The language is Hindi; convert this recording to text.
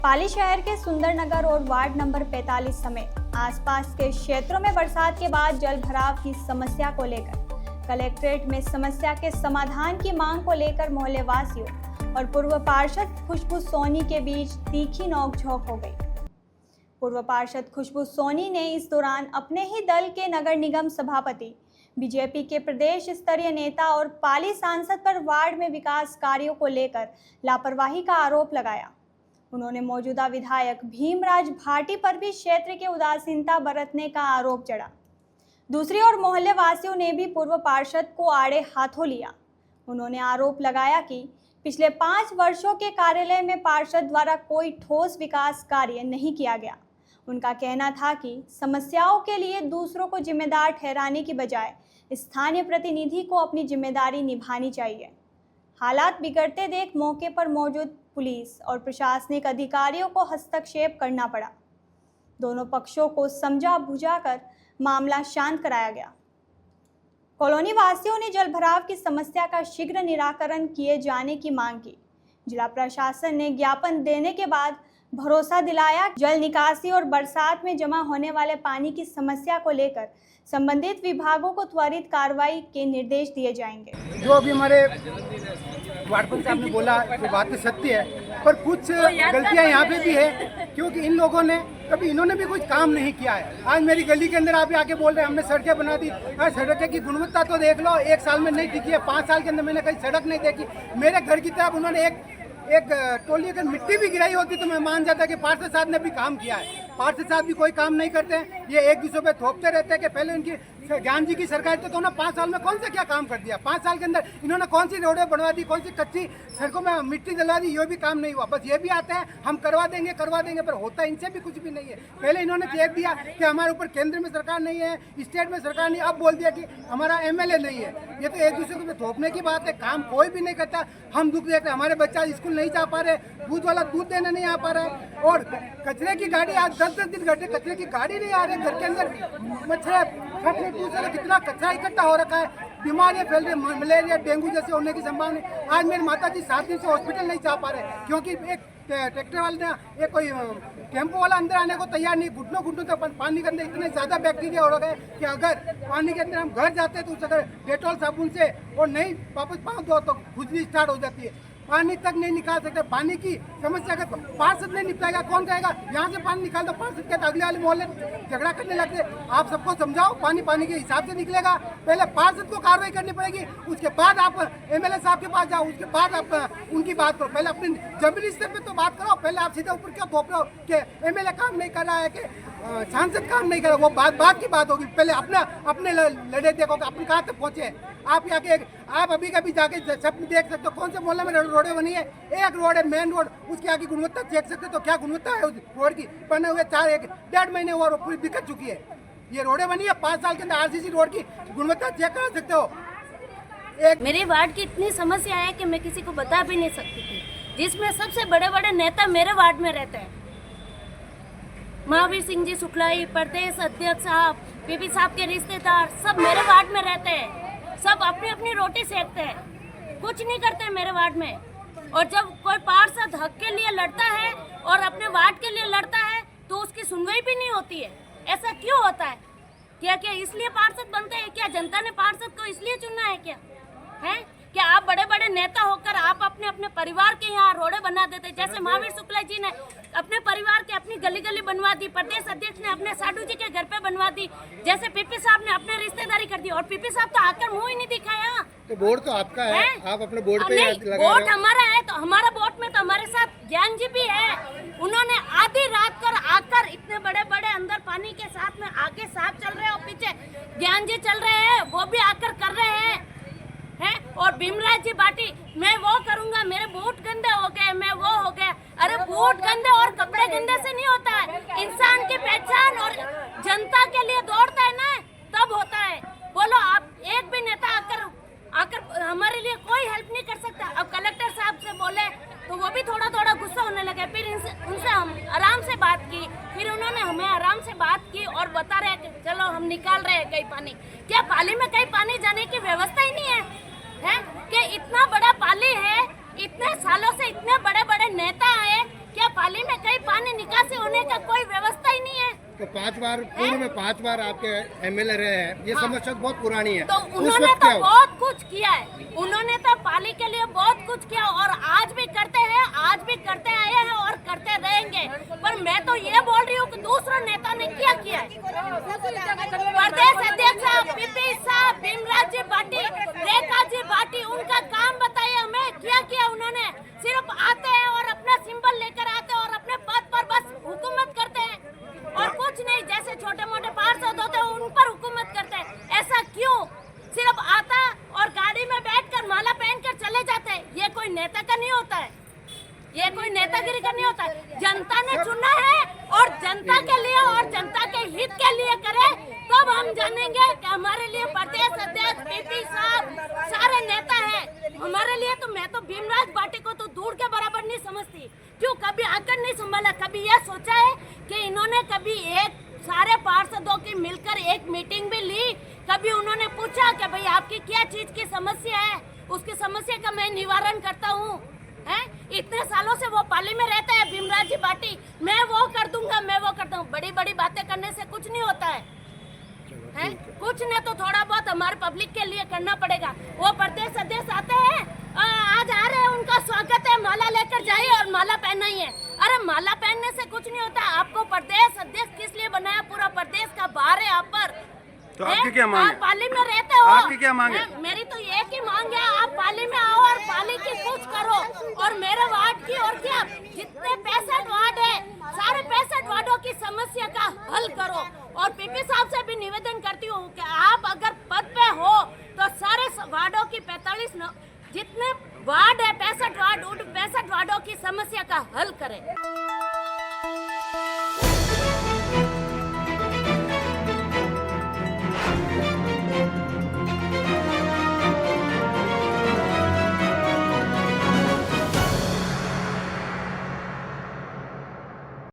पाली शहर के सुंदरनगर और वार्ड नंबर 45 समेत आसपास के क्षेत्रों में बरसात के बाद जल भराव की समस्या को लेकर कलेक्ट्रेट में समस्या के समाधान की मांग को लेकर मोहल्ले वासियों और पूर्व पार्षद खुशबू सोनी के बीच तीखी नोकझोंक हो गई। पूर्व पार्षद खुशबू सोनी ने इस दौरान अपने ही दल के नगर निगम सभापति, बीजेपी के प्रदेश स्तरीय नेता और पाली सांसद पर वार्ड में विकास कार्यों को लेकर लापरवाही का आरोप लगाया। उन्होंने मौजूदा विधायक भीमराज भाटी पर भी क्षेत्र के उदासीनता बरतने का आरोप चढ़ा। दूसरी ओर मोहल्ले वासियों ने भी पूर्व पार्षद को आड़े हाथों लिया। उन्होंने आरोप लगाया कि पिछले 5 वर्षों के कार्यालय में पार्षद द्वारा कोई ठोस विकास कार्य नहीं किया गया। उनका कहना था कि समस्याओं के लिए दूसरों को जिम्मेदार ठहराने की बजाय स्थानीय प्रतिनिधि को अपनी जिम्मेदारी निभानी चाहिए। हालात बिगड़ते देख मौके पर मौजूद पुलिस और प्रशासनिक अधिकारियों को हस्तक्षेप करना पड़ा। दोनों पक्षों को समझा बुझाकर मामला शांत कराया गया। कॉलोनी वासियों ने जल भराव की समस्या का शीघ्र निराकरण किए जाने की मांग की। जिला प्रशासन ने ज्ञापन देने के बाद भरोसा दिलाया जल निकासी और बरसात में जमा होने वाले पानी की समस्या को लेकर संबंधित विभागों को त्वरित कार्रवाई के निर्देश दिए जाएंगे। जो अभी हमारे वार्ड साहब ने बोला वो बात तो सत्य है, पर कुछ गलतियां यहाँ पे भी है, क्योंकि इन लोगों ने कभी इन्होंने भी कुछ काम नहीं किया है। आज मेरी गली के अंदर आप आके बोल रहे हैं हमने सड़कें बना दी। सड़कें की गुणवत्ता तो देख लो, 1 साल में नहीं टिकी है। 5 साल के अंदर मैंने कहीं सड़क नहीं देखी। मेरे घर की तरफ उन्होंने एक टोली अगर मिट्टी भी गिराई होती तो मैं मान जाता कि पार्षद साहब ने भी काम किया है। पार्षद साहब भी कोई काम नहीं करते हैं। ये एक दूसरे पे थोपते रहते हैं कि पहले उनकी ज्ञान जी की सरकार तो उन्होंने 5 साल में कौन सा क्या काम कर दिया। 5 साल के अंदर इन्होंने कौन सी रोडें बनवा दी, कौन सी कच्ची सड़कों में मिट्टी डलवा दी, ये भी काम नहीं हुआ। बस ये भी आते हैं हम करवा देंगे, पर होता इनसे भी कुछ भी नहीं है। पहले इन्होंने कह दिया कि हमारे ऊपर केंद्र में सरकार नहीं है, स्टेट में सरकार नहीं, अब बोल दिया कि हमारा MLA नहीं है। ये तो एक दूसरे को थोपने की बात है। काम कोई भी नहीं करता। हम दुख देखते, हमारे बच्चा स्कूल नहीं जा पा रहे, दूध वाला दूध देने नहीं आ पा रहा है, और कचरे की गाड़ी आज 10-10 दिन घंटे कचरे की गाड़ी नहीं आ रही। घर के अंदर मच्छर कितना कचरा इकट्ठा हो रखा है। बीमारियां फैल रही, मलेरिया डेंगू जैसे होने की संभावना। आज मेरी माता जी 7 दिन से हॉस्पिटल नहीं जा पा रहे, क्योंकि एक ट्रैक्टर वाले ने एक कोई टेम्पो वाला अंदर आने को तैयार नहीं। घुटनों तक पानी के अंदर इतने ज़्यादा बैक्टीरिया हो गए कि अगर पानी के अंदर हम घर जाते हैं तो उस अगर डेटॉल साबुन से और नहीं वापस पाँव दो तो खुजली स्टार्ट हो जाती है। पानी तक नहीं निकाल सकते। पानी की समस्या का पार्षद नहीं निपटाएगा, कौन कहेगा यहाँ से पानी निकाल दो। पार्षद के अगले वाले मोहल्ले झगड़ा करने लगते। आप सबको समझाओ, पानी के हिसाब से निकलेगा। पहले पार्षद को कार्रवाई करनी पड़ेगी, उसके बाद आप MLA साहब के पास जाओ, उसके बाद आप उनकी बात करो। पहले अपने जमीनी स्तर पे तो बात करो। पहले आप सीधे ऊपर क्यों थोप रहे हो कि MLA काम नहीं कर रहा है, कि सांसद काम नहीं कर रहा। वो बात की बात होगी। पहले अपने लड़े देखो कि अपन कहाँ तक पहुँचे। आप अभी कभी जाके सब देख सकते हो कौन से मोहल्ले में रोडें बनी है। एक रोड है मेन रोड, उसकी आगे गुणवत्ता देख सकते हो तो क्या गुणवत्ता है उस रोड की। बने हुए 1.5 महीने हुआ, पूरी दिक्कत चुकी है। ये रोडें बनी है 5 साल के अंदर। RCC रोड की गुणवत्ता चेक करा सकते हो। मेरे वार्ड की इतनी समस्या है कि मैं किसी को बता भी नहीं सकती थी, जिसमें सबसे बड़े नेता मेरे वार्ड में रहते हैं। महावीर सिंह जी शुक्लाई, प्रदेश अध्यक्ष साहब, PP साहब के रिश्तेदार सब मेरे वार्ड में रहते हैं। सब अपनी अपनी रोटी सेकते हैं, कुछ नहीं करते हैं मेरे वार्ड में। और जब कोई पार्षद हक के लिए लड़ता है और अपने वार्ड के लिए लड़ता है तो उसकी सुनवाई भी नहीं होती है। ऐसा क्यों होता है? क्या इसलिए पार्षद बनते हैं? क्या जनता ने पार्षद को इसलिए चुना है? क्या आप बड़े नेता होकर आप अपने परिवार के यहाँ रोडें बना देते? जैसे महावीर शुक्ला जी ने अपने परिवार के अपनी गली बनवा दी, प्रदेश अध्यक्ष ने अपने साधु जी के घर पे बनवा दी, जैसे PP साहब ने अपने रिश्तेदारी कर दी। और PP साहब तो आकर मुंह ही नहीं दिखाया। तो वोट तो आपका है, आप अपने बोर्ड पे वोट हमारा है, तो हमारा वोट में तो हमारे साथ ज्ञान जी भी है। उन्होंने आधी रात कर आकर इतने बड़े अंदर पानी के साथ में आगे साहब चल रहे हैं और पीछे ज्ञान जी चल रहे हैं, वो भी आकर कर रहे हैं। और भीमराज जी भाटी, मैं वो करूंगा, मेरे बूट गंदे हो गए, मैं वो हो गया। अरे बूट गंदे और कपड़े गंदे से नहीं होता है। इंसान की पहचान और जनता के लिए दौड़ता है ना, तब होता है। बोलो आप एक भी नेता आकर हमारे लिए कोई हेल्प नहीं कर सकता। अब कलेक्टर साहब से बोले तो वो भी थोड़ा गुस्सा होने लगे। फिर उनसे हम आराम से बात की, फिर उन्होंने हमें आराम से बात की और बता रहे कि चलो हम निकाल रहे हैं कहीं पानी। क्या पाली में कहीं पानी जाने की व्यवस्था ही नहीं है? कि इतना बड़ा पाली है, इतने सालों से इतने बड़े नेता आए, क्या पाली में कहीं पानी निकासी होने का कोई व्यवस्था ही नहीं है? तो 5 बार पूर्व में 5 बार आपके एमएलए रहे हैं, ये समस्या बहुत पुरानी है। तो उन्होंने तो बहुत कुछ किया है, उन्होंने तो पाली के लिए बहुत कुछ किया और आज भी करते हैं, आज भी करते आए हैं और करते रहेंगे। पर मैं तो ये बोल रही हूँ कि दूसरा नेता ने क्या किया है। प्रदेश अध्यक्ष पीपी साहब, भीमराज जी भाटी, रेखा जी भाटी, उनका काम बताइए हमें, क्या किया उन्होंने? सिर्फ आते हैं और अपना सिंबल लेकर आते हैं और अपने पद पर बस हुकूमत करते हैं और कुछ नहीं। जैसे छोटे मोटे पार्षद होते हैं उन पर हुकूमत करते हैं। ऐसा क्यों? सिर्फ आता और गाड़ी में बैठकर माला पहनकर चले जाते हैं। ये कोई नेता का नहीं होता है, ये कोई नेतागिरी का नहीं होता है। जनता ने चुना है और जनता के लिए और जनता के हित के लिए करे, तब हम जानेंगे कि हमारे लिए प्रदेश अध्यक्ष पीपी साहब सारे नेता हैं। हमारे लिए तो मैं तो भीमराज भाटी को तो दूर के बराबर नहीं समझती। क्यों कभी आकर नहीं संभाला? कभी यह सोचा है कि इन्होंने कभी एक सारे पार्षदों की मिलकर एक मीटिंग भी ली? कभी उन्होंने पूछा कि भाई आपकी क्या चीज की समस्या है, उसकी समस्या का मैं निवारण करता हूँ? हैं? इतने सालों से वो पाली में रहता है भीमराज जी भाटी, मैं वो कर दूंगा, मैं वो करता हूँ। बड़ी बड़ी बातें करने से कुछ नहीं होता है। कुछ न तो थोड़ा बहुत हमारे पब्लिक के लिए करना पड़ेगा। वो प्रदेश अध्यक्ष आते हैं, आज आ रहे हैं, उनका स्वागत है, माला लेकर जाइए और माला पहनाइए। अरे माला पहनने से कुछ नहीं होता। आपको प्रदेश अध्यक्ष किस लिए बनाया? पूरा प्रदेश का भार है आप पर। तो आपकी क्या मांग है? आप पाली में रहते हो, आपकी क्या मांग है? मेरी तो एक ही मांग है, आप पाली में आओ और पाली की कुछ करो और मेरे वार्ड की और क्या जितने 65 वार्ड